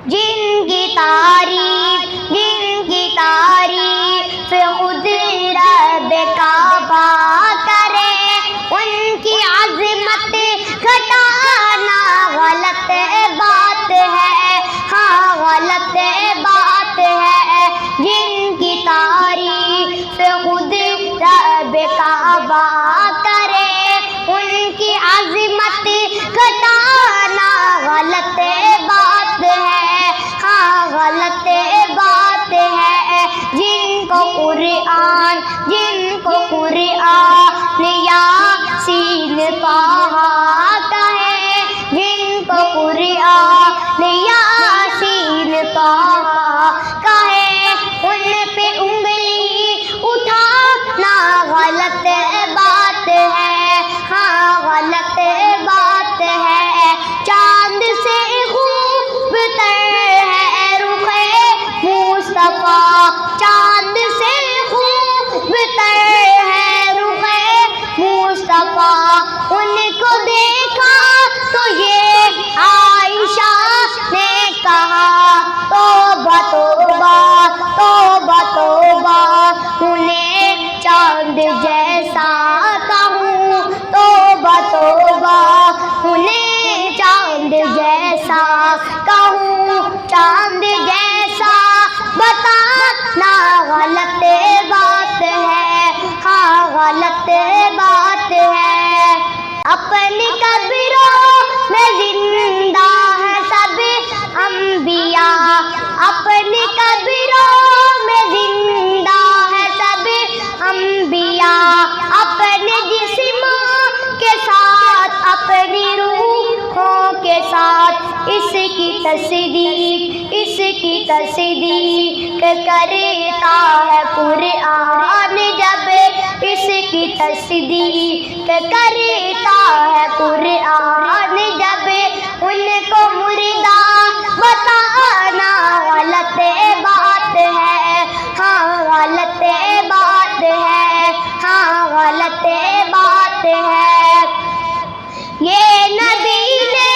جن کی تعریف خود رب کعبہ کرے، ان کی عظمت گھٹانا غلط بات ہے، ہاں غلط بات ہے۔ جن کی تعریف خود رب کعبہ کرے، ان کی عظمت گھٹانا غلط بات ہے، ہاں غلط بات ہے۔ جن کو قرآن یاسین طٰہٰ کہے، جن کو قرآن یاسین طٰہٰ کہے، ان پہ انگلی اٹھانا غلط بات ہے، ہاں غلط بات ہے۔ چاند سے خوبتر ہے رخ مصطفیٰ، چاند سے خوبتر ہے رخ مصطفیٰ، ان کو دیکھا تو یہ عائشہ نے کہا توبہ توبہ توبہ توبہ، انہیں چاند جیسا کہوں، توبہ توبہ انہیں چاند جیسا کہوں، چاند جیسا بتانا غلط بات ہے، ہاں غلط بات ہے۔ اپنی قبروں میں زندہ ہے سب انبیاء، اپنی قبروں میں زندہ ہے سب انبیاء، اپنے جسموں کے ساتھ اپنی روحوں کے ساتھ اس کی تصدیق کرتا ہے قرآن، جب اس کی تصدیق کرتا ہے قرآن، جب ان کو مردہ بتانا غلط بات ہے، ہاں غلط بات ہے، ہاں غلط بات ہے۔ یہ نبی نے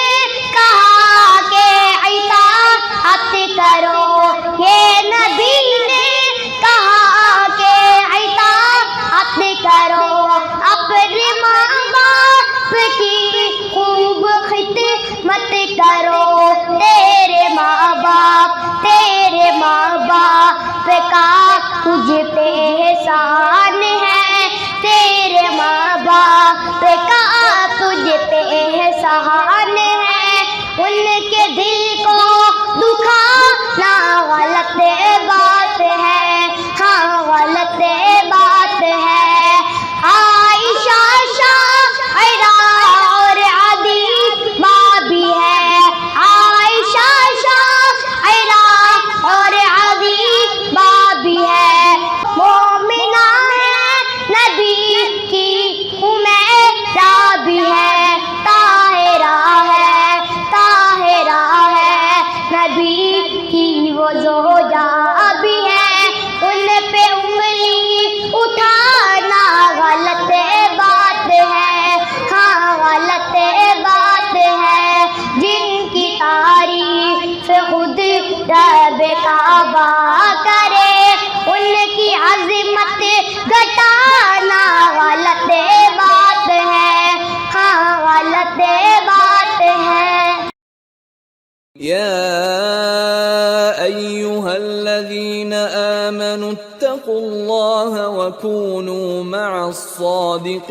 کہا کہ اطاعت کرو، یہ نبی نے کہا کہ اطاعت کرو، اپنے ماں باپ کی خوب خدمت کرو، تیرے ماں باپ کا تجھ پہ احسان ہے، تیرے ماں باپ کا تجھ پہ احسان ہے، ان کے دل کو دکھانا غلط بات ہے، ہاں غلط بات ہے۔ عائشہ شاعرہ اور عدیب ماں بھی ہے، عائشہ شاعرہ اور عدیب ماں بھی ہے، مومنہ ہے نبی کی حمیرہ بھی ہے، طاہرہ ہے نبی کی وہ زوجہ بھی ہے، ان پہ انگلی اٹھانا غلط بات ہے، ہاں غلط بات ہے۔ جن کی تعریف خود رب کعبہ کرے، ان کی عظمت گھٹانا غلط بات ہے، ہاں غلط بات ہے۔ يا أيها الذين آمنوا اتقوا الله وكونوا مع الصادقين